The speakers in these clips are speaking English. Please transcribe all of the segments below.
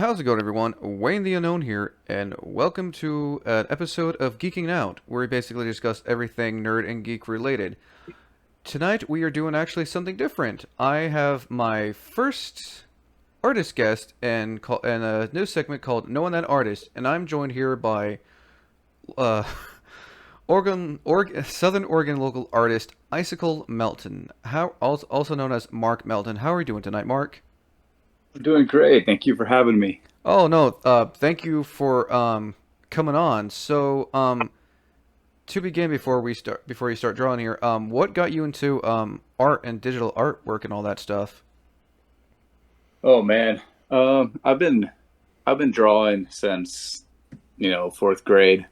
How's it going, everyone? Wayne the Unknown here, and welcome to an episode of Geeking Out, where we basically discuss everything nerd and geek related. Tonight, we are doing actually something different. I have my first artist guest and a new segment called Knowing That Artist, and I'm joined here by uh, Southern Oregon local artist Icicle Melton, also known as Mark Melton. How are you doing tonight, Mark? I'm doing great. Thank you for having me. Oh no, thank you for coming on. To begin before you start drawing here, what got you into art and digital artwork and all that stuff? Oh man, I've been drawing since fourth grade.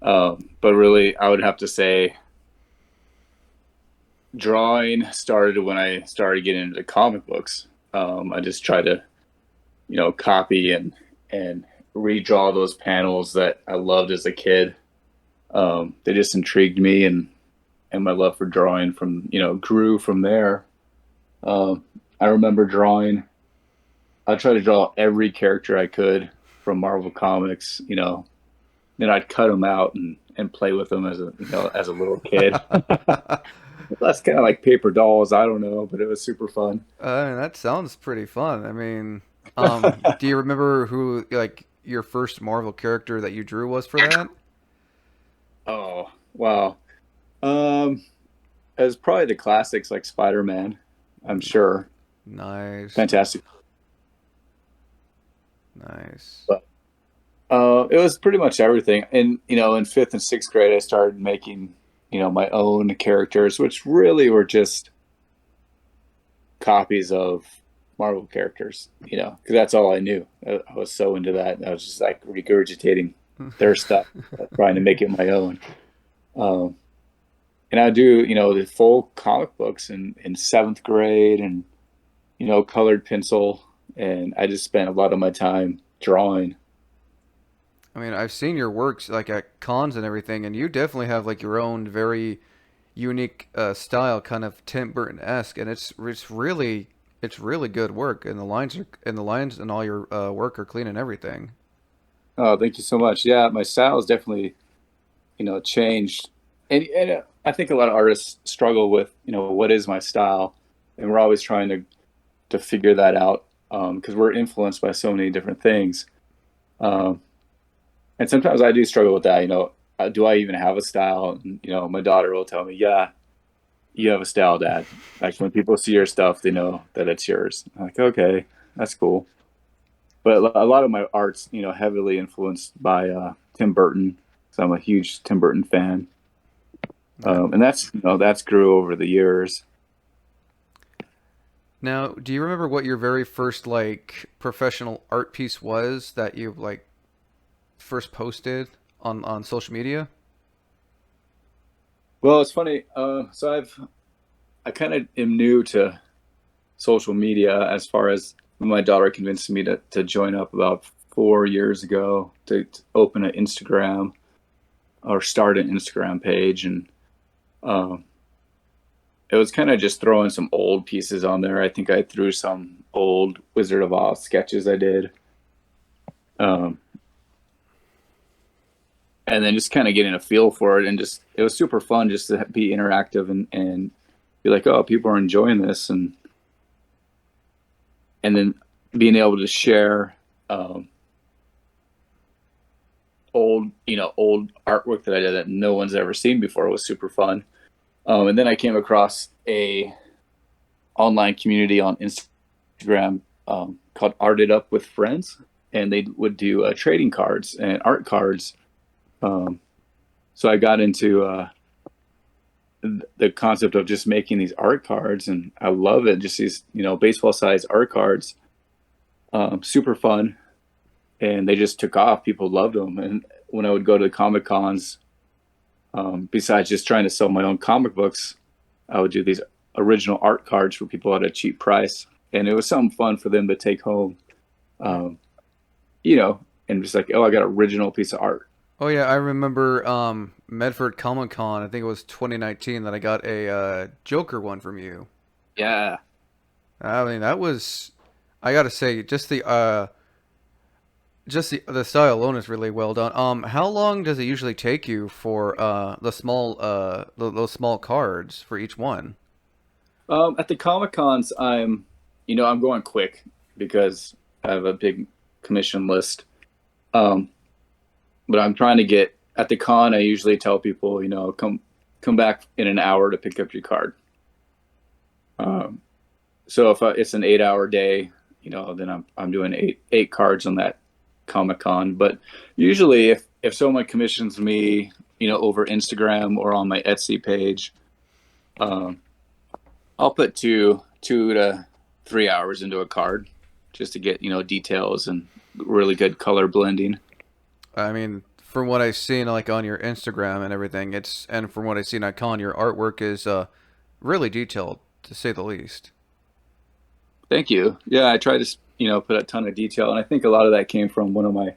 But really, I would have to say drawing started when I started getting into comic books. I just try to copy and redraw those panels that I loved as a kid. They just intrigued me, and my love for drawing from grew from there. I remember drawing. I tried to draw every character I could from Marvel Comics. Then I'd cut them out and play with them as a little kid. That's kind of like paper dolls. I don't know, but it was super fun. That sounds pretty fun. I mean, do you remember who like your first Marvel character that you drew was for that? Oh wow. Um, it was probably the classics like Spider-Man. I'm sure. Nice, Fantastic. nice. But it was pretty much everything. And in fifth and sixth grade, I started making my own characters, which really were just copies of Marvel characters. Because that's all I knew. I was so into that. I was just like regurgitating their stuff, trying to make it my own. Um, and I do, the full comic books in seventh grade and, colored pencil. And I just spent a lot of my time drawing. I mean, I've seen your works like at cons and everything, and you definitely have like your own very unique style, kind of Tim Burton-esque, and it's really good work, and the lines and all your work are clean and everything. Oh, thank you so much. Yeah, my style has definitely, changed. And I think a lot of artists struggle with, what is my style? And we're always trying to figure that out because we're influenced by so many different things. Um, And sometimes I do struggle with that. Do I even have a style? And, my daughter will tell me, "Yeah, you have a style, Dad." Like when people see your stuff, they know that it's yours. I'm like, okay, that's cool. But a lot of my art's, heavily influenced by Tim Burton. So I'm a huge Tim Burton fan, Yeah. and that's grew over the years. Now, do you remember what your very first like professional art piece was that you like first posted on social media? Well, it's funny. So I kind of am new to social media as far as my daughter convinced me to join up about 4 years ago to open an Instagram or start an Instagram page. And um, it was kind of just throwing some old pieces on there. I think I threw some old Wizard of Oz sketches I did. Um, and then just kind of getting a feel for it. And just, it was super fun just to be interactive and be like, oh, people are enjoying this. And then being able to share um, old artwork that I did that no one's ever seen before was super fun. And then I came across a online community on Instagram called Arted Up with Friends, and they would do trading cards and art cards. Um, so I got into the concept of just making these art cards, and I love it. Just these baseball sized art cards, super fun, and they just took off. People loved them, and when I would go to the comic cons, besides just trying to sell my own comic books, I would do these original art cards for people at a cheap price, and it was something fun for them to take home. Um, and just like, oh, I got an original piece of art. Oh yeah, I remember Medford Comic Con. I think it was 2019 that I got a Joker one from you. Yeah. I mean, that was I gotta say, just the just the style alone is really well done. How long does it usually take you for those small cards for each one? At the Comic Cons, I'm going quick because I have a big commission list. Um, but I'm trying to get at the con. I usually tell people, come back in an hour to pick up your card. Um, so if it's an 8 hour day, then I'm doing eight cards on that Comic Con. But usually, if someone commissions me, over Instagram or on my Etsy page, um, I'll put two to 3 hours into a card just to get details and really good color blending. I mean, from what I've seen, like on your Instagram and everything, and from what I've seen on Con, your artwork is really detailed, to say the least. Thank you. Yeah, I try to put a ton of detail, and I think a lot of that came from one of my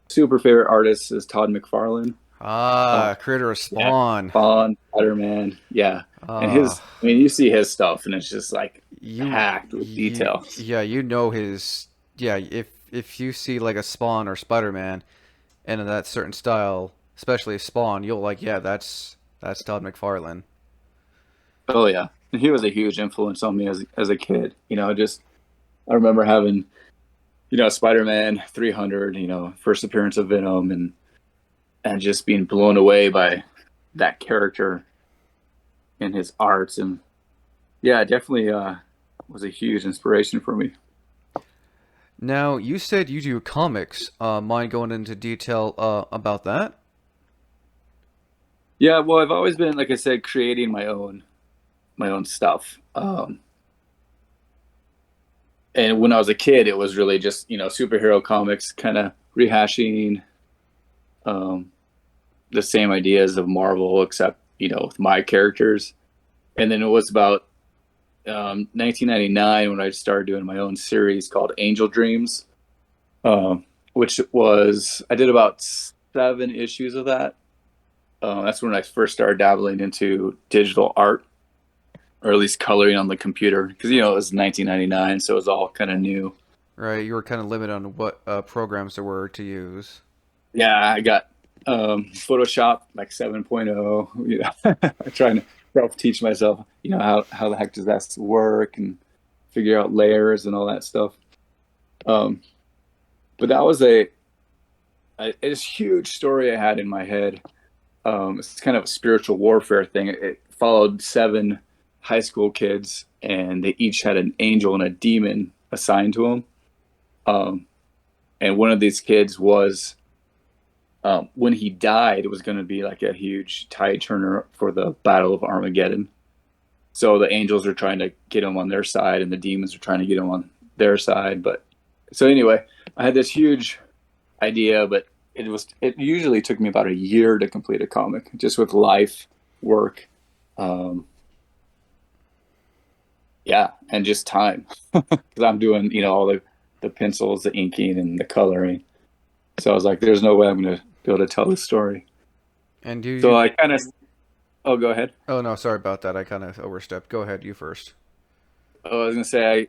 super favorite artists is Todd Mcfarlane. Ah, creator of Yeah, Spawn. Spawn, Spider-Man, yeah, and Ah, you see his stuff, and it's just like you, packed with detail. yeah, you know his, yeah. If you see like a Spawn or Spider-Man, and in that certain style, especially Spawn, you'll like, yeah, that's Todd McFarlane. Oh yeah, and he was a huge influence on me as a kid. Just I remember having Spider-Man 300, first appearance of Venom, and just being blown away by that character and his arts, and yeah, it definitely was a huge inspiration for me. Now, you said you do comics. Mind going into detail about that? Yeah, well, I've always been, like I said, creating my own stuff. And when I was a kid, it was really just superhero comics, kind of rehashing um, the same ideas of Marvel, except with my characters. And then it was about 1999 when I started doing my own series called Angel Dreams, which was I did about 7 issues of that. That's when I first started dabbling into digital art, or at least coloring on the computer, because it was 1999, so it was all kind of new. Right, you were kind of limited on what programs there were to use. Yeah, I got Photoshop like 7.0. I'm trying to self teach myself, how the heck does that work and figure out layers and all that stuff. Um, but that was a huge story I had in my head. It's kind of a spiritual warfare thing. It followed 7 high school kids, and they each had an angel and a demon assigned to them. Um, and one of these kids was, when he died, it was going to be like a huge tide turner for the Battle of Armageddon. So the angels are trying to get him on their side, and the demons are trying to get him on their side. But so anyway, I had this huge idea, but it usually took me about a year to complete a comic, just with life, work, um, yeah, and just time, because I'm doing all the pencils, the inking, and the coloring. So I was like, "There's no way I'm going to be able to tell this story." And do So you? I kind of, oh, go ahead. Oh no, sorry about that. I kind of overstepped. Go ahead, you first. Oh, I was going to say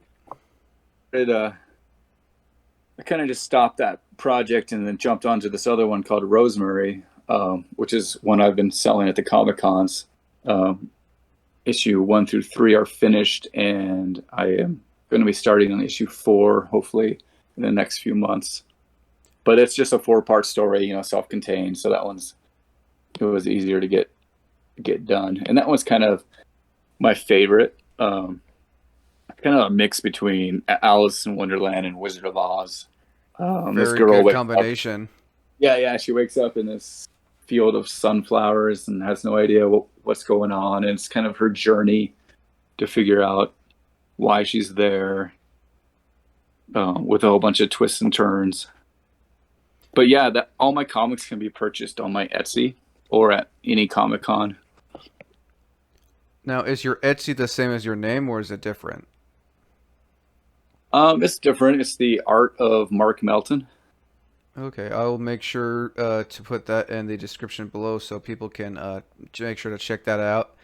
I kind of just stopped that project and then jumped onto this other one called Rosemary, which is one I've been selling at the Comic Cons. Um, issue 1 through 3 are finished, and I am going to be starting on issue 4, hopefully in the next few months. But it's just a 4-part story, self-contained. So it was easier to get done, and that one's kind of my favorite. Kind of a mix between Alice in Wonderland and Wizard of Oz. This Very girl good wakes up. combination. Yeah, yeah. She wakes up in this field of sunflowers and has no idea what's going on. And it's kind of her journey to figure out why she's there, with a whole bunch of twists and turns. But yeah, that all my comics can be purchased on my Etsy or at any Comic Con. Now, is your Etsy the same as your name, or is it different? It's different. It's the art of Mark Melton. Okay, I will make sure to put that in the description below so people can make sure to check that out,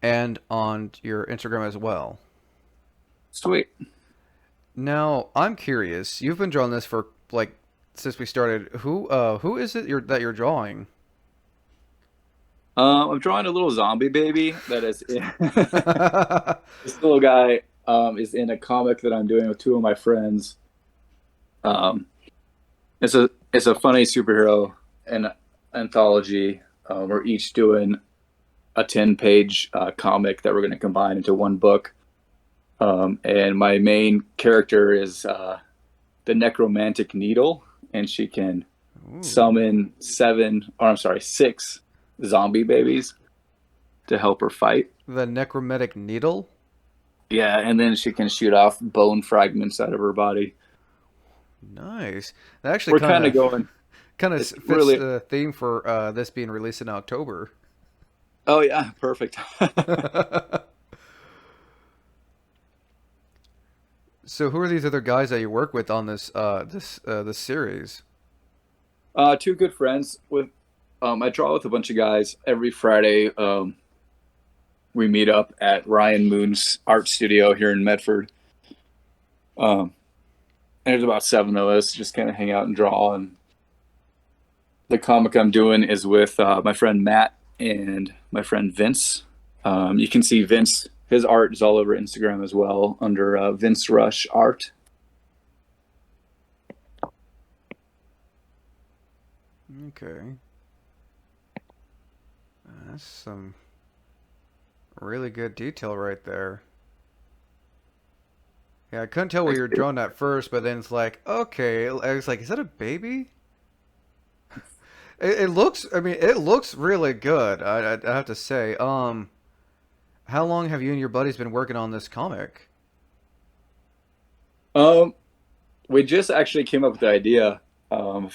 and on your Instagram as well. Sweet. Now, I'm curious. You've been drawing this for like since we started, who is it that you're drawing? I'm drawing a little zombie baby that is this little guy is in a comic that I'm doing with two of my friends. Um, it's a funny superhero and anthology. We're each doing a 10-page comic that we're going to combine into one book. And my main character is the necromantic needle, and she can Ooh, summon six zombie babies to help her fight. the necromantic needle. Yeah, and then she can shoot off bone fragments out of her body. Nice. That actually We're kind of going. kind of It's fits really. the theme for this being released in October. Oh yeah, perfect. So who are these other guys that you work with on this series? Two good friends. With I draw with a bunch of guys every Friday. We meet up at Ryan Moon's art studio here in Medford. Um, and there's about seven of us, just kind of hang out and draw. And the comic I'm doing is with my friend Matt and my friend Vince. You can see Vince; his art is all over Instagram as well under Vince Rush Art. Okay, that's some really good detail right there. Yeah, I couldn't tell what you were drawing at first, but then it's like, okay. I was like, is that a baby? It looks. I mean, it looks really good. I have to say. How long have you and your buddies been working on this comic? Um, we just actually came up with the idea um,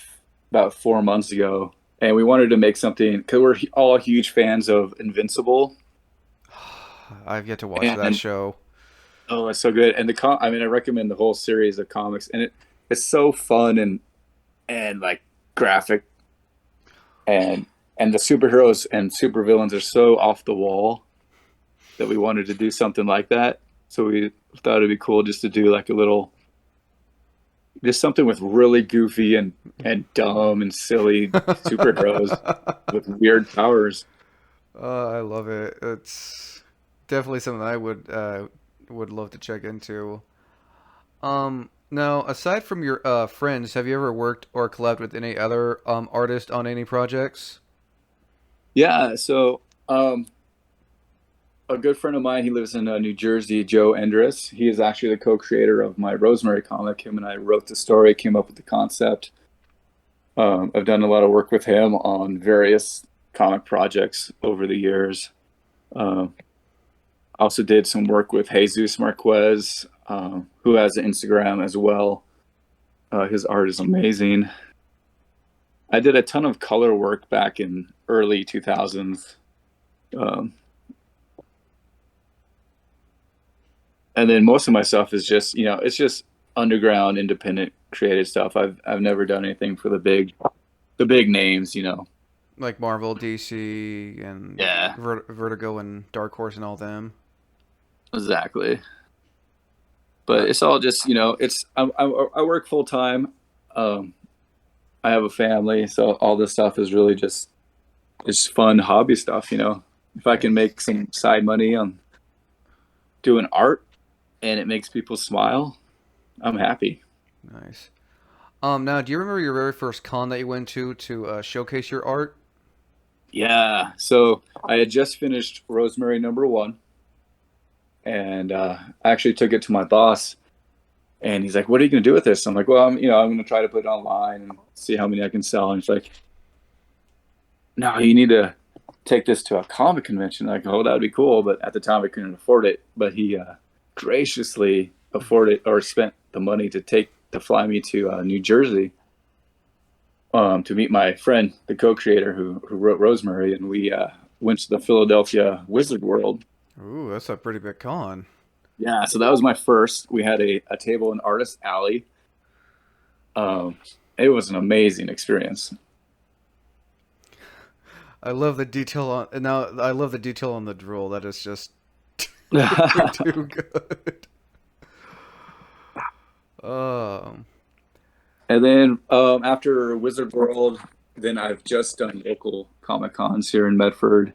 about 4 months ago, and we wanted to make something because we're all huge fans of Invincible, I've yet to watch that and show. oh, it's so good. And I mean, I recommend the whole series of comics, and it's so fun and like graphic, and the superheroes and supervillains are so off the wall that we wanted to do something like that. So we thought it'd be cool just to do like a little, just something with really goofy and dumb and silly superheroes with weird powers. I love it. It's definitely something I would love to check into. Now, aside from your friends, have you ever worked or collabed with any other artist on any projects? Yeah, so a good friend of mine, he lives in New Jersey, Joe Endres. He is actually the co-creator of my Rosemary comic. Him and I wrote the story, came up with the concept. I've done a lot of work with him on various comic projects over the years. Um, also did some work with Jesus Marquez, who has an Instagram as well. His art is amazing. I did a ton of color work back in early 2000s. Um, and then most of my stuff is just, it's just underground, independent, creative stuff. I've never done anything for the big names. Like Marvel, DC, and Yeah, Vertigo and Dark Horse and all them. exactly. But Uh, it's all just, it's I work full time. Um, I have a family, so all this stuff is really just it's fun hobby stuff. If I can nice, make some side money on doing art and it makes people smile, I'm happy. nice. Now, do you remember your very first con that you went to showcase your art? Yeah. So I had just finished Rosemary #1, and I actually took it to my boss, and he's like, "What are you going to do with this?" I'm like, "Well, I'm going to try to put it online and see how many I can sell." And he's like, "No, you need to take this to a comic convention." Like, oh, that would be cool, but at the time I couldn't afford it. But he graciously afforded or spent the money to fly me to New Jersey to meet my friend, the co-creator who wrote Rosemary, and we went to the Philadelphia Wizard World. Ooh, that's a pretty big con. Yeah, so that was my first. We had a table in Artist Alley. Um, it was an amazing experience. I love the detail on and now. I love the detail on the drool. That is just too good. Um, And then after Wizard World, then I've just done local Comic Cons here in Medford,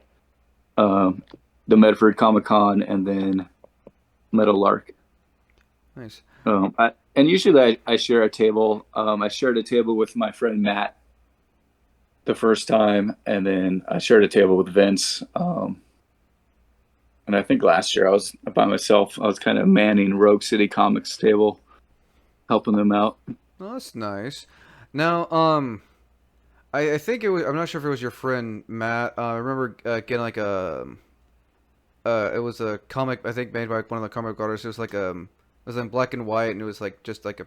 um, the Medford Comic Con, and then Meadowlark. Nice. And usually I share a table. I shared a table with my friend Matt the first time, and then I shared a table with Vince. And I think last year I was by myself. I was kind of manning Rogue City Comics table, helping them out. Oh, that's nice. Now, I think it was. I'm not sure if it was your friend Matt. I remember getting like it was a comic I think made by one of the comic artists. It was like it was in black and white, and it was like just like a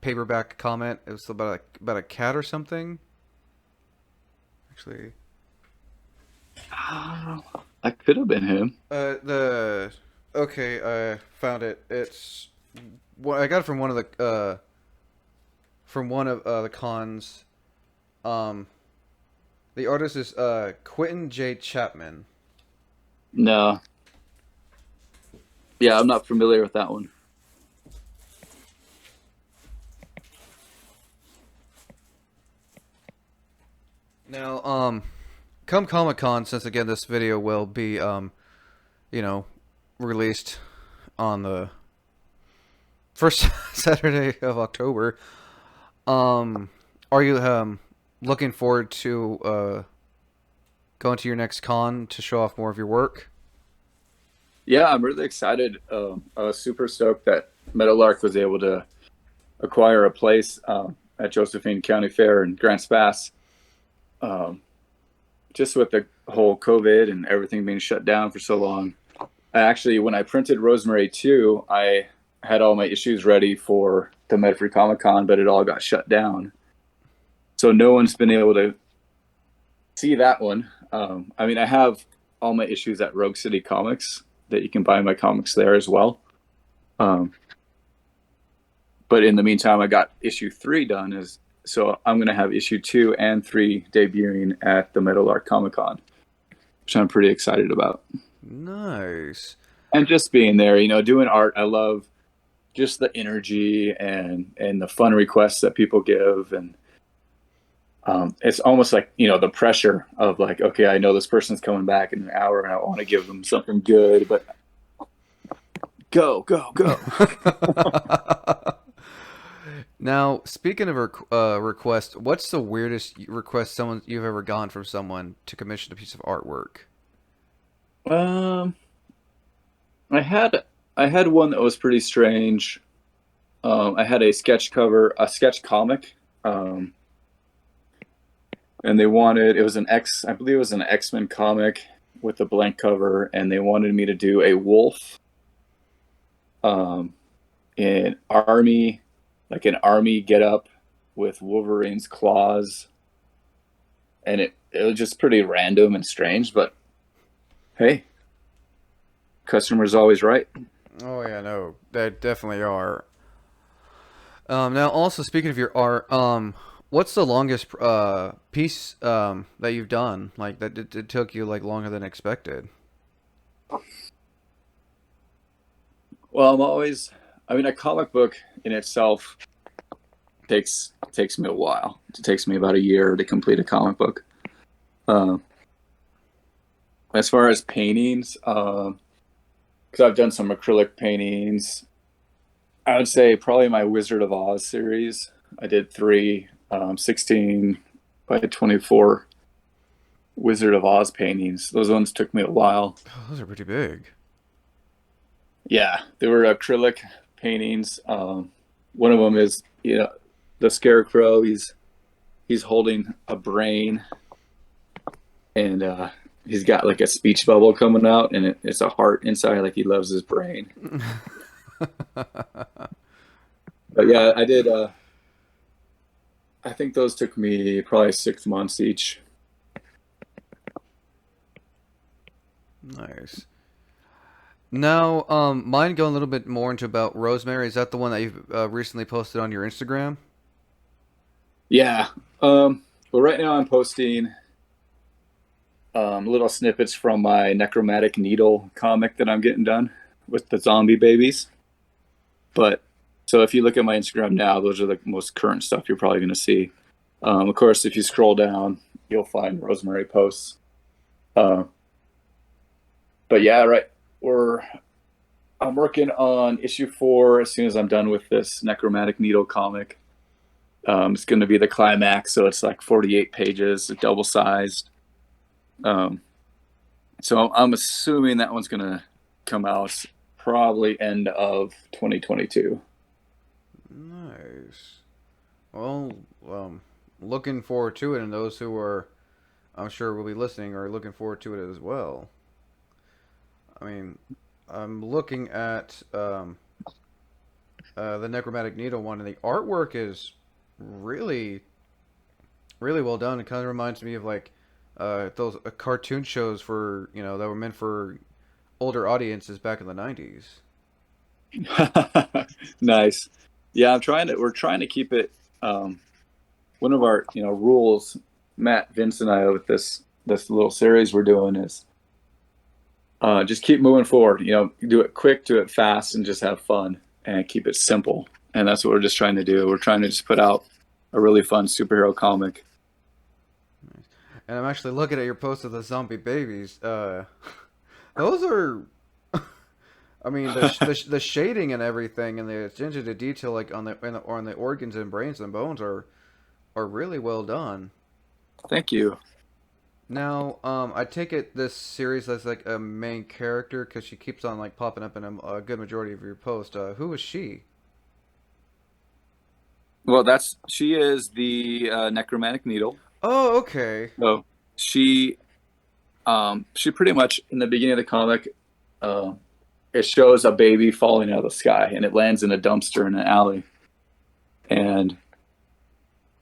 paperback comic. It was about a cat or something. Actually, Oh, I could have been him. the okay, I found it. It's I got it from one of the the cons. Um, the artist is Quentin J. Chapman. No, yeah, I'm not familiar with that one. Now, come Comic Con, since again this video will be you know, released on the first Saturday of October. Are you looking forward to going to your next con to show off more of your work? Yeah, I'm really excited. I was super stoked that Meadowlark was able to acquire a place at Josephine County Fair in Grants Pass. Um, just with the whole COVID and everything being shut down for so long. I actually, when I printed Rosemary 2, I had all my issues ready for the Medford Comic Con, but it all got shut down. So no one's been able to see that one. I mean, I have all my issues at Rogue City Comics that you can buy my comics there as well. Um, but in the meantime, I got issue 3 done. So I'm going to have issue 2 and 3 debuting at the Meadowlark Comic Con, which I'm pretty excited about. Nice. And just being there, doing art. I love just the energy and the fun requests that people give. And it's almost like, the pressure of like, okay, I know this person's coming back in an hour and I want to give them something good, but go. Now, speaking of request, what's the weirdest request you've ever gotten from someone to commission a piece of artwork? Um, I had one that was pretty strange. I had a sketch comic, and they wanted I believe it was an X-Men comic with a blank cover, and they wanted me to do a wolf, in army, like an army get up with Wolverine's claws, and it was just pretty random and strange, but hey, customer's always right. Oh yeah, no, they definitely are. Now, also speaking of your art, what's the longest piece that you've done? Like that it took you like longer than expected. Well, a comic book in itself takes me a while. It takes me about a year to complete a comic book. As far as paintings, because I've done some acrylic paintings, I would say probably my Wizard of Oz series. I did 3 16 by 24 Wizard of Oz paintings. Those ones took me a while. Oh, those are pretty big. Yeah, they were acrylic paintings. One of them is, the Scarecrow. He's holding a brain, and he's got like a speech bubble coming out, and it's a heart inside, like he loves his brain. But yeah, I did. I think those took me probably 6 months each. Nice. Now, mine going a little bit more into about Rosemary. Is that the one that you've recently posted on your Instagram? Yeah. Well, right now I'm posting little snippets from my Necromantic Needle comic that I'm getting done with the zombie babies. But So if you look at my Instagram now, those are the most current stuff you're probably going to see. Of course, if you scroll down, you'll find Rosemary posts. Uh, but yeah, right. I'm working on issue 4 as soon as I'm done with this Necromantic Needle comic. It's going to be the climax, so it's like 48 pages, double sized. So I'm assuming that one's going to come out probably end of 2022. Nice. Well, looking forward to it, and those who are, I'm sure, will be listening are looking forward to it as well. I mean, I'm looking at the Necromantic Needle one, and the artwork is really, really well done. It kind of reminds me of like those cartoon shows for that were meant for older audiences back in the '90s. Nice. Yeah, we're trying to keep it. One of our rules, Matt, Vince, and I, with this little series we're doing is just keep moving forward. Do it quick, do it fast, and just have fun and keep it simple. And that's what we're just trying to do. We're trying to just put out a really fun superhero comic. And I'm actually looking at your post of the zombie babies. Those are, I mean, the shading and everything, and the attention to detail, like on the organs and brains and bones, are really well done. Thank you. Now, I take it this series has like a main character because she keeps on like popping up in a good majority of your posts. Who is she? Well, she is the Necromantic Needle. Oh, okay. So she pretty much in the beginning of the comic, it shows a baby falling out of the sky, and it lands in a dumpster in an alley. And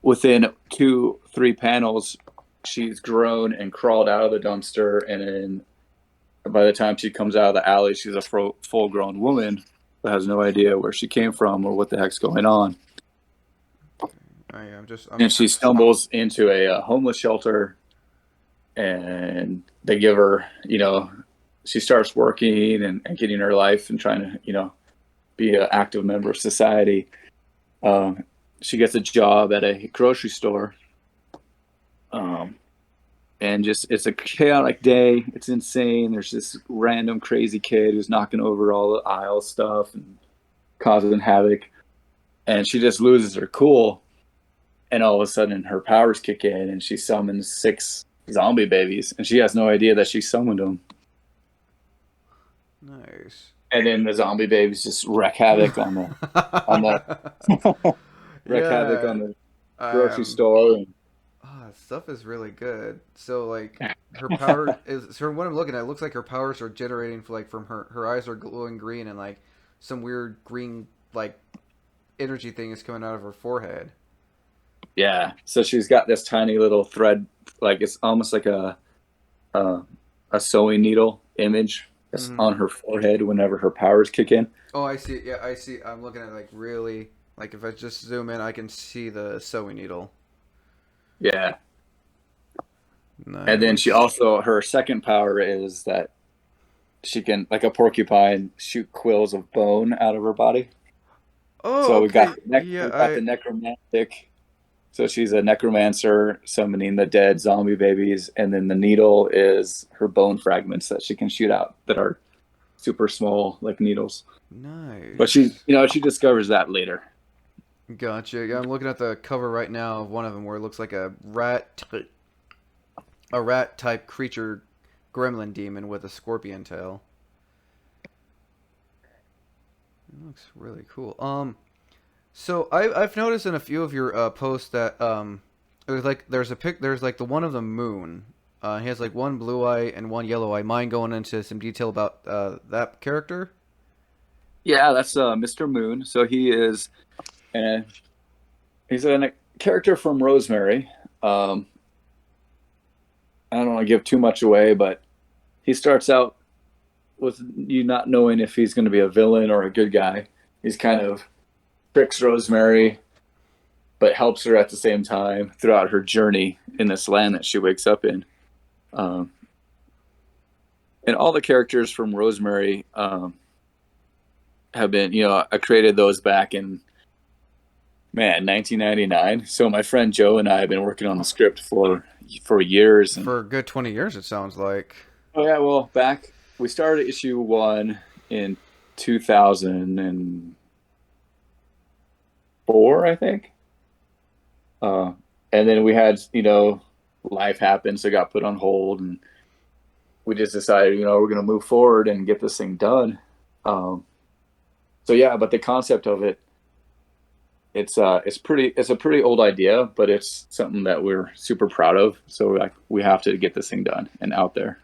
within 2-3 panels, she's grown and crawled out of the dumpster, and then by the time she comes out of the alley, she's a full-grown woman that has no idea where she came from or what the heck's going on. And she stumbles into a homeless shelter, and they give her, she starts working and getting her life and trying to, be an active member of society. She gets a job at a grocery store. And just, it's a chaotic day. It's insane. There's this random crazy kid who's knocking over all the aisle stuff and causing havoc. And she just loses her cool. And all of a sudden her powers kick in, and she summons 6 zombie babies, and she has no idea that she summoned them. Nice. And then the zombie babies just wreak havoc on the havoc on the grocery store. And stuff is really good. So like her power is, from what I'm looking at, it looks like her powers are generating from her eyes are glowing green, and like some weird green like energy thing is coming out of her forehead. Yeah, so she's got this tiny little thread, like it's almost like a sewing needle image that's on her forehead whenever her powers kick in. Oh, I see. Yeah, I see. I'm looking at like really, like if I just zoom in, I can see the sewing needle. Yeah. Nice. And then she also, her second power is that she can, like a porcupine, shoot quills of bone out of her body. Oh, so okay. we got the necromantic. So she's a necromancer summoning the dead zombie babies, and then the needle is her bone fragments that she can shoot out that are super small, like needles. Nice. But she discovers that later. Gotcha. Yeah, I'm looking at the cover right now of one of them where it looks like a rat type creature, gremlin demon with a scorpion tail. It looks really cool. So I've noticed in a few of your posts that it was like there's like the one of the moon. He has like one blue eye and one yellow eye. Mind going into some detail about that character? Yeah, that's Mr. Moon. So he's a character from Rosemary. I don't want to give too much away, but he starts out with you not knowing if he's going to be a villain or a good guy. He's kind of tricks Rosemary, but helps her at the same time throughout her journey in this land that she wakes up in. And all the characters from Rosemary have been, I created those back in, man, 1999. So my friend Joe and I have been working on the script for years. And For a good 20 years, it sounds like. oh yeah, well, back we started issue one in 2004, I think. Uh, and then we had, life happened, so it got put on hold, and we just decided, we're going to move forward and get this thing done. So yeah, but the concept of it, it's a pretty old idea, but it's something that we're super proud of. So like we have to get this thing done and out there.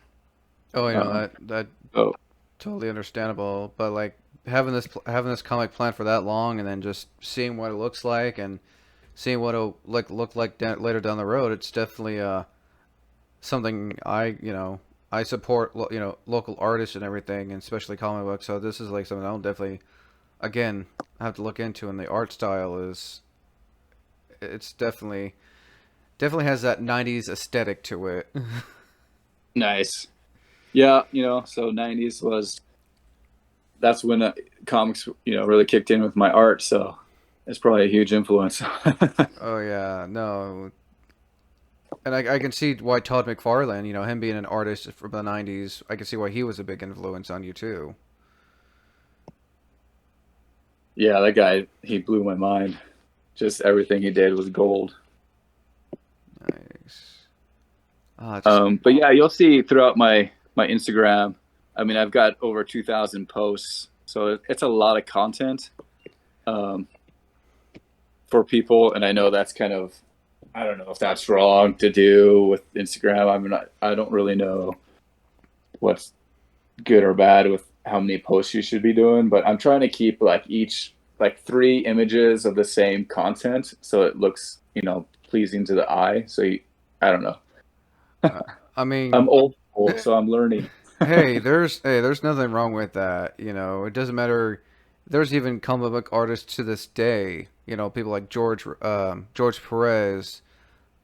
Oh, Uh, that so totally understandable. But like having this comic plan for that long, and then just seeing what it looks like and seeing what it'll like look like later down the road, it's definitely something I support local artists and everything, and especially comic books. So this is like something I'll definitely again have to look into. And the art style is it's definitely has that 90s aesthetic to it. nice. Yeah, so 90s was that's when comics, really kicked in with my art. So it's probably a huge influence. Oh yeah, no. And I can see why Todd McFarlane, him being an artist from the 90s, I can see why he was a big influence on you too. Yeah, that guy, he blew my mind. Just everything he did was gold. Nice. Just But yeah, you'll see throughout my Instagram. I mean, I've got over 2,000 posts, so it's a lot of content um, for people. And I know that's kind of, I don't know if that's wrong to do with Instagram. I mean, I don't really know what's good or bad with how many posts you should be doing, but I'm trying to keep like three images of the same content so it looks, pleasing to the eye. So I don't know. uh, I mean, I'm old school, so I'm learning. there's nothing wrong with that. It doesn't matter. There's even comic book artists to this day. People like George Perez,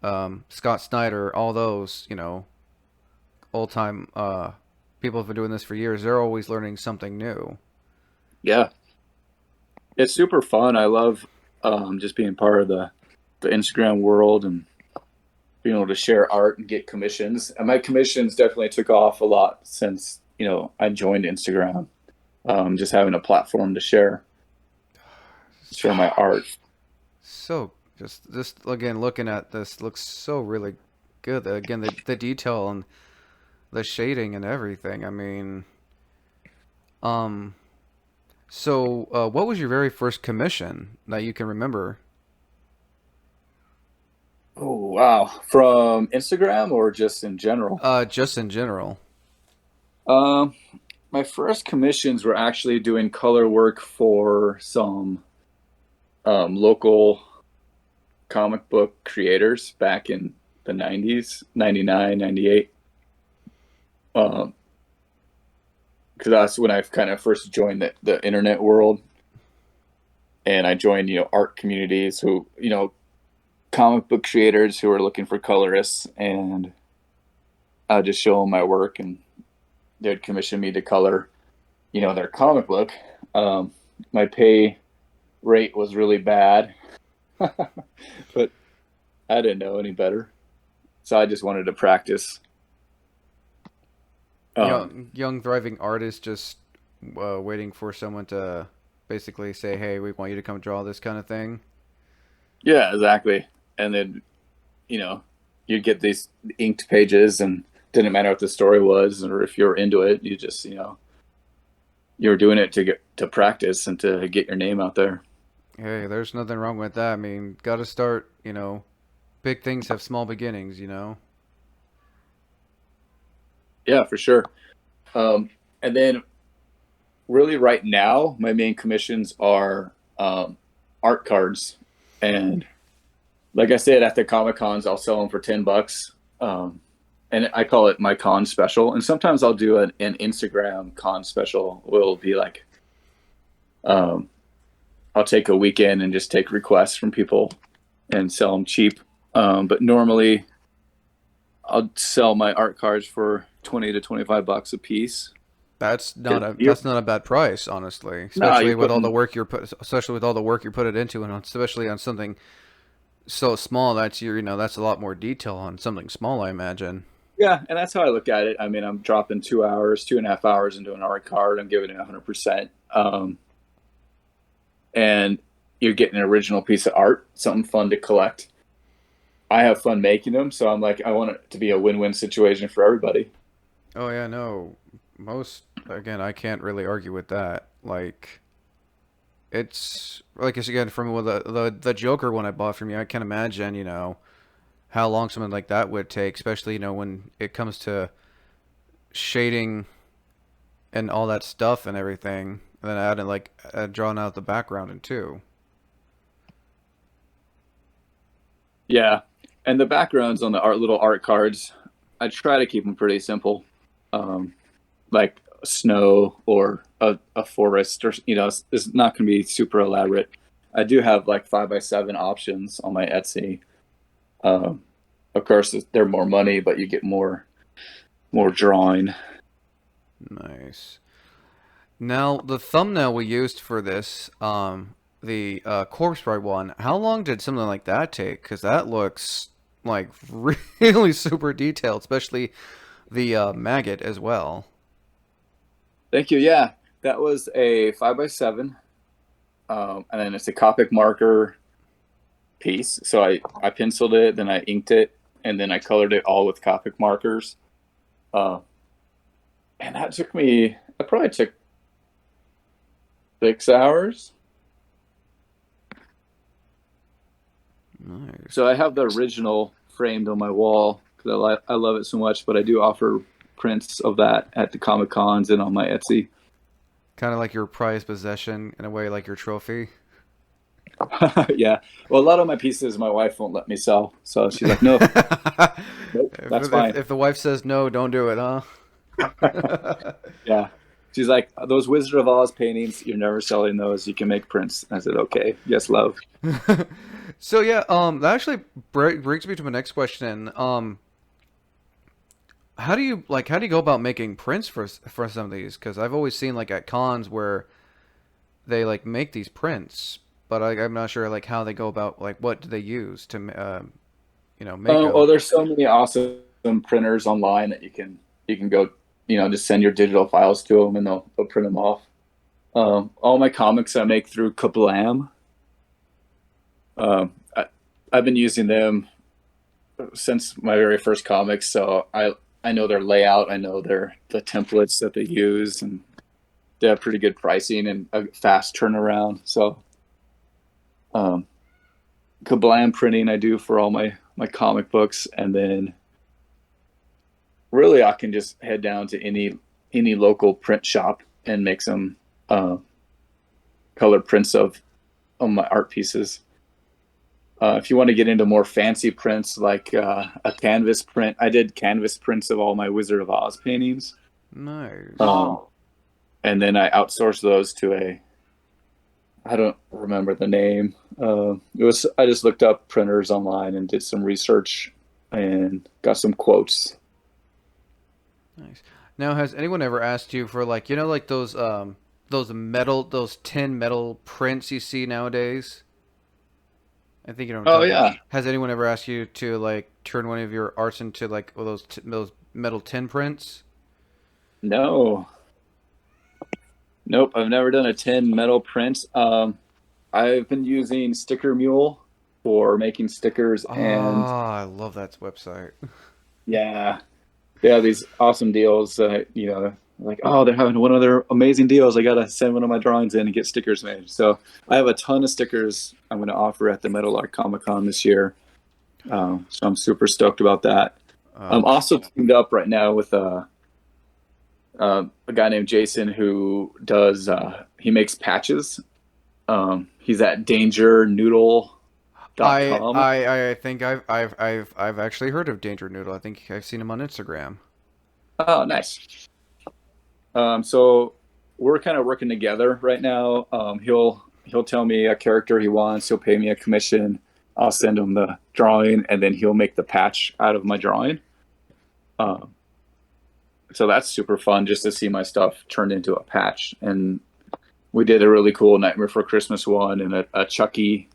Scott Snyder, all those. Old time people have been doing this for years. They're always learning something new. Yeah, it's super fun. I love just being part of the Instagram world and being able to share art and get commissions. And my commissions definitely took off a lot since I joined Instagram. Just having a platform to share my art. So just again looking at this looks so really good. Again, the detail and the shading and everything. I mean, um, so what was your very first commission that you can remember? Oh wow! From Instagram or just in general? Just in general. Um, my first commissions were actually doing color work for some local comic book creators back in the 90s, 99, 98. Because that's when I kind of first joined the internet world. And I joined, art communities who, comic book creators who are looking for colorists. And I just show them my work and they'd commission me to color, their comic book. My pay rate was really bad, but I didn't know any better. So I just wanted to practice. Young thriving artist just waiting for someone to basically say, "Hey, we want you to come draw this kind of thing." Yeah, exactly. And then, you know, you'd get these inked pages and didn't matter what the story was or if you're into it, you just, you were doing it to get to practice and to get your name out there. Hey, there's nothing wrong with that. I mean, got to start. Big things have small beginnings. Yeah, for sure. And then really right now, my main commissions are art cards. And like I said, at the Comic Cons, I'll sell them for $10. And I call it my con special. And sometimes I'll do an Instagram con special. Will be like, I'll take a weekend and just take requests from people and sell them cheap. But normally I'll sell my art cards for 20 to $25 a piece. That's not a bad price, honestly. No, Especially you're with all the putting, work especially with all the work you put it into, and especially on something so small. That's a lot more detail on something small, I imagine. yeah, and that's how I look at it. I mean, I'm dropping 2 hours, 2.5 hours into an art card. I'm giving it 100%. And you're getting an original piece of art, something fun to collect. I have fun making them, so I'm like, I want it to be a win-win situation for everybody. Oh yeah, no. Most again, I can't really argue with that. Like it's like it's again from the Joker one I bought from you. I can't imagine how long something like that would take, especially when it comes to shading and all that stuff and everything, and then adding drawing out the background and too. Yeah, and the backgrounds on the little art cards, I try to keep them pretty simple, um, like snow or a forest, or it's not going to be super elaborate. I do have like 5x7 options on my Etsy. Um, of course, they're more money, but you get more drawing. Nice. Now the thumbnail we used for this, the corpse bride one. How long did something like that take? Because that looks like really super detailed, especially the maggot as well. Thank you. Yeah, that was a 5x7, and then it's a Copic marker piece. So I penciled it, then I inked it, and then I colored it all with Copic markers. Uh, and that took me, it probably took 6 hours. Nice. So I have the original framed on my wall because I love it so much. But I do offer prints of that at the Comic Cons and on my Etsy. Kind of like your prized possession in a way, like your trophy. Yeah. Well, a lot of my pieces my wife won't let me sell, so she's like, "No, nope, that's fine." If the wife says no, don't do it, huh? Yeah. She's like, "Those Wizard of Oz paintings, you're never selling those. You can make prints." I said, "Okay, yes, love." So yeah, that actually brings me to my next question. How do you go about making prints for some of these? Because I've always seen like at cons where they like make these prints, but I'm not sure like how they go about like what do they use to make Oh, them. there's so many awesome printers online that you can go, just send your digital files to them and they'll print them off. All my comics I make through Kablam. Um, I, I've been using them since my very first comics, so I know their layout, I know the templates that they use, and they have pretty good pricing and a fast turnaround. So um, Kablam printing I do for all my comic books, and then really I can just head down to any local print shop and make some colored prints of my art pieces. If you want to get into more fancy prints, like a canvas print, I did canvas prints of all my Wizard of Oz paintings, Nice. and then I outsourced those to I don't remember the name. It was I just looked up printers online and did some research and got some quotes. Nice. Now, has anyone ever asked you for like like those tin metal prints you see nowadays? I think you know what I'm Oh talking about. yeah, Has anyone ever asked you to like turn one of your arts into like those metal tin prints? no, nope. I've never done a tin metal print. I've been using Sticker Mule for making stickers, and Ah, I love that website. yeah, they have these awesome deals. Like, oh, they're having one of their amazing deals. I gotta send one of my drawings in and get stickers made. So I have a ton of stickers I'm going to offer at the Metal Art Comic Con this year. So I'm super stoked about that. I'm Um, also teamed up right now with a guy named Jason who does he makes patches. He's at dangernoodle.com. I think I've actually heard of Danger Noodle. I think I've seen him on Instagram. Oh, nice. So we're kind of working together right now. He'll tell me a character he wants. He'll pay me a commission. I'll send him the drawing, and then he'll make the patch out of my drawing. Um, so that's super fun just to see my stuff turned into a patch. And we did a really cool Nightmare for Christmas one and a Chucky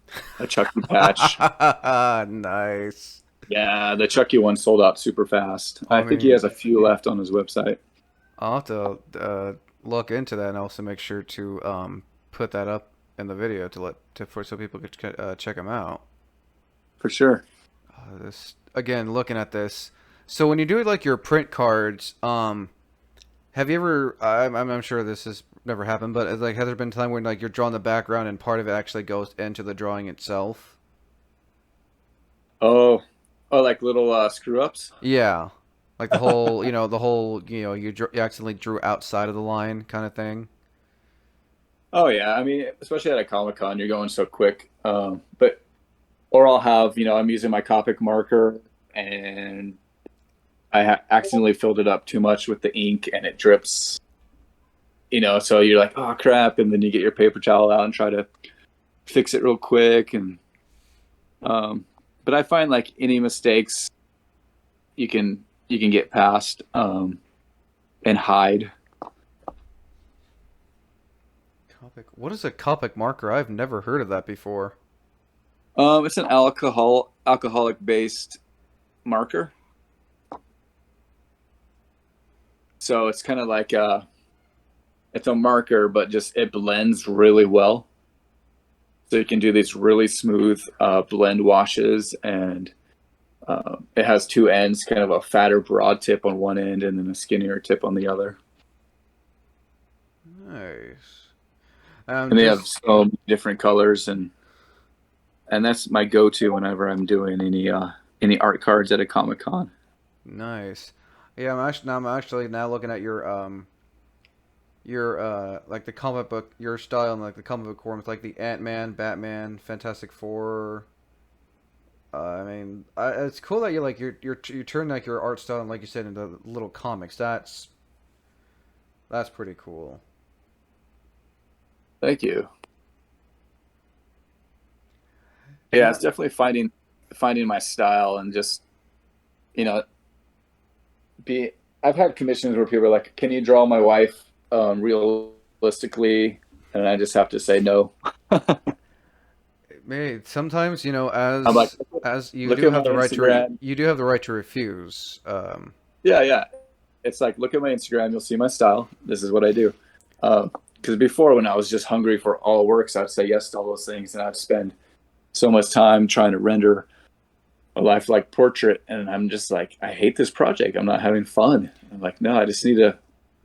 patch. Nice. Yeah, the Chucky one sold out super fast. I I think he has mean, a few left on his website. I'll have to look into that and also make sure to put that up in the video to so people could check them out. For sure. This again, looking at this. So when you do like your print cards, have you ever? I'm sure this has never happened, but like, has there been a time when like you're drawing the background and part of it actually goes into the drawing itself? Oh, oh, like little screw ups. Yeah, like the whole, you accidentally drew outside of the line kind of thing. Oh yeah, I mean, especially at a Comic Con, you're going so quick. But or I'll have, I'm using my Copic marker and accidentally filled it up too much with the ink and it drips. So you're like, oh crap, and then you get your paper towel out and try to fix it real quick. And but I find like any mistakes you can get past and hide. Copic. What is a Copic marker? I've never heard of that before. It's an alcoholic based marker. So it's kind of like it's a marker, but just it blends really well. So you can do these really smooth blend washes, and it has two ends, kind of a fatter broad tip on one end and then a skinnier tip on the other. Nice. And they have so many different colors, and that's my go-to whenever I'm doing any art cards at a Comic Con. Nice. Yeah, I'm actually now looking at your like the comic book, your style and like the comic book forms, like the Ant-Man, Batman, Fantastic Four. It's cool that you turn like your art style and like you said into little comics. That's pretty cool. Thank you. Yeah, Yeah. it's definitely finding my style and just you know be. I've had commissions where people are like, "Can you draw my wife realistically?" And I just have to say no. Sometimes I'm like, as you look do at my have the right Instagram. you do have the right to refuse. Yeah, yeah. It's like, look at my Instagram. You'll see my style. This is what I do. Because before, when I was just hungry for all works, I'd say yes to all those things, and I'd spend so much time trying to render a lifelike portrait, and I'm just like, I hate this project. I'm not having fun. I'm like, no, I just need to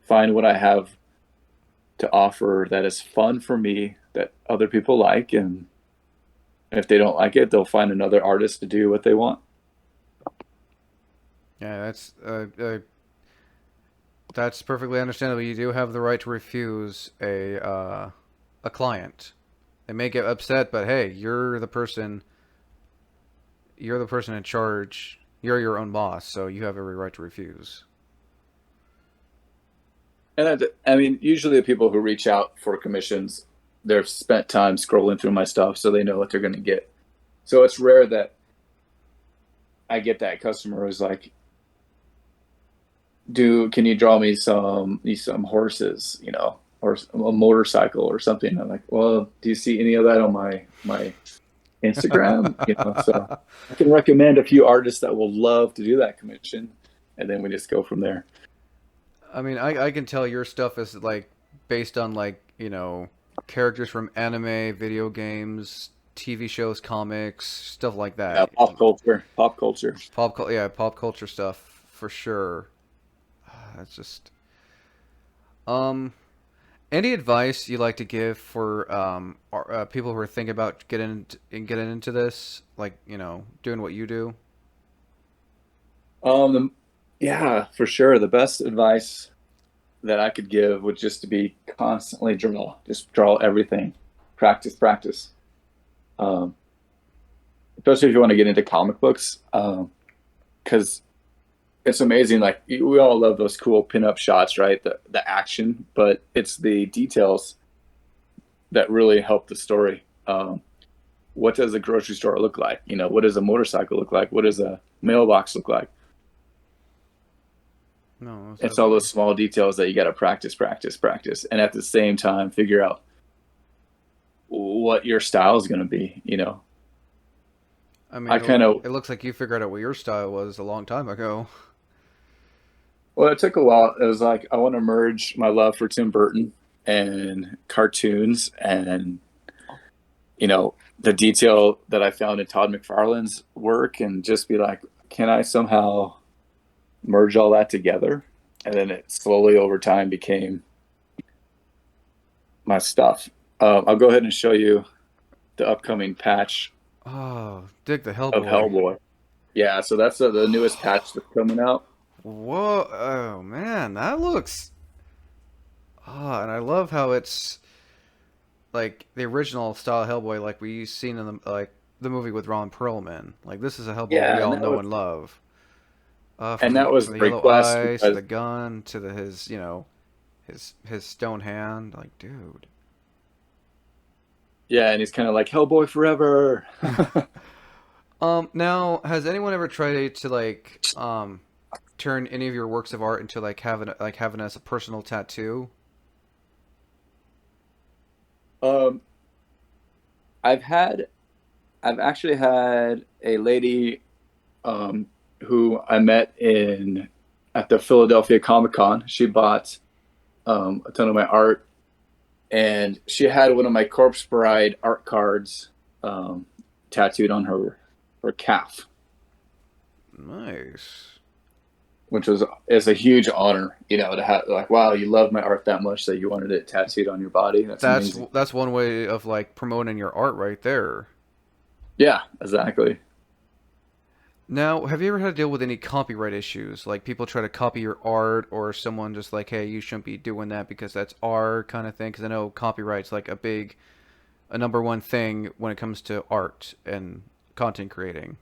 find what I have to offer that is fun for me, that other people like, and if they don't like it, they'll find another artist to do what they want. Yeah, that's perfectly understandable. You do have the right to refuse a client. They may get upset, but hey, you're the person. You're the person in charge. You're your own boss, so you have every right to refuse. And I mean, usually the people who reach out for commissions, they've spent time scrolling through my stuff, so they know what they're going to get. So it's rare that I get that customer who's like, can you draw me some horses, or a motorcycle or something?" I'm like, "Well, do you see any of that on my Instagram?" So I can recommend a few artists that will love to do that commission, and then we just go from there. I mean, I can tell your stuff is like based on like characters from anime, video games, TV shows, comics, stuff like Yeah, that. pop culture. Yeah, pop culture stuff for sure. That's just um. Any advice you like to give for people who are thinking about getting into this, like doing what you do? Yeah, for sure. The best advice that I could give would just to be constantly draw. Just draw everything. Practice, practice. Um, Especially if you want to get into comic books, because it's amazing. Like we all love those cool pinup shots, right? The action, but it's the details that really help the story. What does a grocery store look like? What does a motorcycle look like? What does a mailbox look like? No, most It's all those definitely. small details that you got to practice, practice, practice, and at the same time figure out what your style is going to be. I I mean, kind of it looks like you figured out what your style was a long time ago. Well, it took a while. It was like I want to merge my love for Tim Burton and cartoons and the detail that I found in Todd McFarlane's work and just be like, can I somehow merge all that together? And then it slowly over time became my stuff. I'll go ahead and show you the upcoming patch Oh, dig the of Hellboy. Hellboy. Yeah, so that's the newest patch that's coming out. Whoa, oh man, that looks. Ah, and I love how it's like the original style Hellboy, like we seen in the movie with Ron Perlman. Like this is a Hellboy we Yeah, all know and love. and that was From the the yellow request eyes to because the gun to his his stone hand. Like, dude. yeah, and he's kind of like Hellboy forever. Now has anyone ever tried to turn any of your works of art into having as a personal tattoo? um, I've had I've actually had a lady um, who I met in at the Philadelphia Comic Con. She bought a ton of my art, and she had one of my Corpse Bride art cards tattooed on her calf, Nice. which is a huge honor. To have like, wow, you love my art that much that you wanted it tattooed on your body. That's amazing. That's one way of like promoting your art right there. Yeah, exactly. Now, have you ever had to deal with any copyright issues? Like people try to copy your art, or someone just like, hey, you shouldn't be doing that because that's art kind of thing? Because I know copyright's like a number one thing when it comes to art and content creating.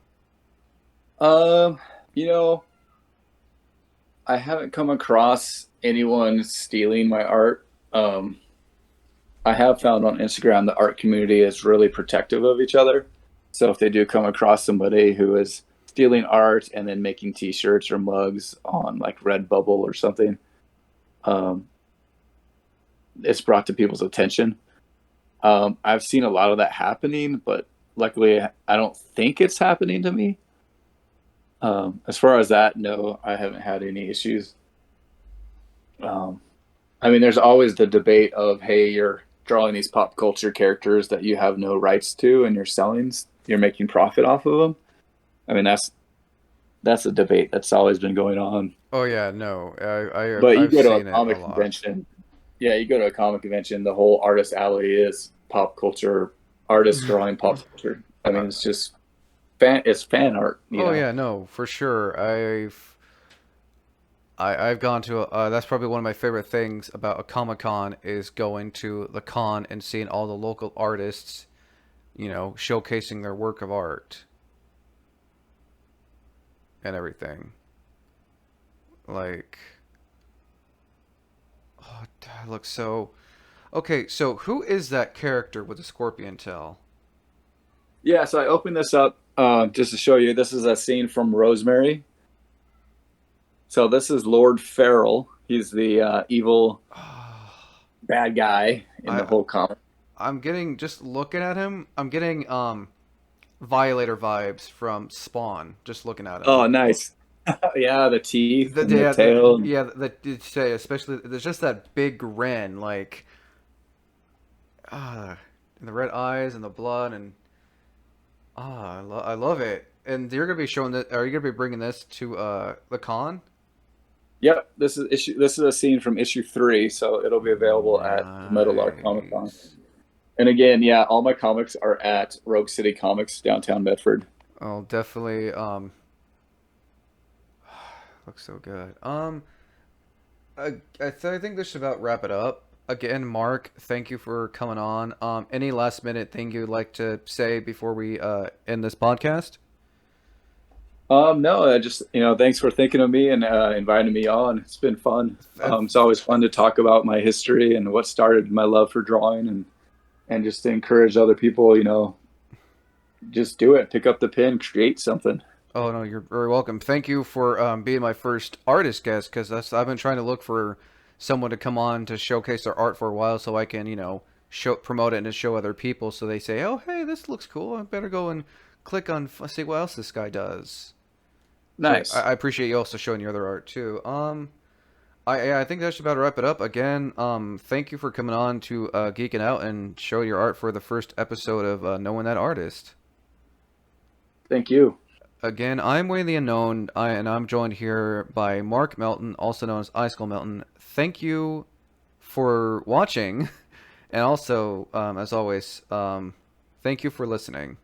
Um, you know, I haven't come across anyone stealing my art. I have found on Instagram the art community is really protective of each other. So if they do come across somebody who is stealing art and then making T-shirts or mugs on like Redbubble or something, um, it's brought to people's attention. I've seen a lot of that happening, but luckily I don't think it's happening to me. As far as that, no, I haven't had any issues. Um, I mean, there's always the debate of, hey, you're drawing these pop culture characters that you have no rights to, and you're making profit off of them. I mean, that's a debate that's always been going on. Oh yeah, no, But you I've go to a seen it a comic lot. convention, yeah, you go to a comic convention, the whole artist alley is pop culture, artists drawing pop culture. I mean, it's just it's fan art, you Oh know. yeah, no, for sure. I've gone to that's probably one of my favorite things about a Comic Con is going to the con and seeing all the local artists, showcasing their work of art and everything. Like, oh, that looks so. Okay, so who is that character with the scorpion tail? Yeah, so I opened this up just to show you. This is a scene from Rosemary. So this is Lord Farrell. He's the evil bad guy in the I whole comic. I'm getting just looking at him. I'm getting Violator vibes from Spawn. Just looking at him. Oh, nice. Yeah, the teeth The and the yeah, tail. yeah, that did say especially. There's just that big grin, like and the red eyes and the blood and I love it. And you're gonna be showing that. Are you gonna be bringing this to the con? Yep, this is a scene from issue 3, so it'll be available at the Metal Art Comic Con. Nice. And again, yeah, all my comics are at Rogue City Comics, downtown Bedford. Oh, definitely. Looks so good. I think this should about wrap it up. Again, Mark, thank you for coming on. Any last minute thing you'd like to say before we end this podcast? No, I just thanks for thinking of me and inviting me on. It's been fun. Uh, It's always fun to talk about my history and what started my love for drawing, and just to encourage other people. Just do it. Pick up the pen, create something. Oh no, you're very welcome. Thank you for being my first artist guest because that's I've been trying to look for someone to come on to showcase their art for a while so I can show promote it and to show other people so they say, oh hey, this looks cool. I better go and click on see what else this guy does. So I, Nice. I appreciate you also showing your other art too. I think that should about wrap it up. Again, thank you for coming on to Geeking Out and show your art for the first episode of Knowing That Artist. Thank you. Again, I'm Wayne the Unknown, and I'm joined here by Mark Melton, also known as Icicle Melton. Thank you for watching, and also, as always, thank you for listening.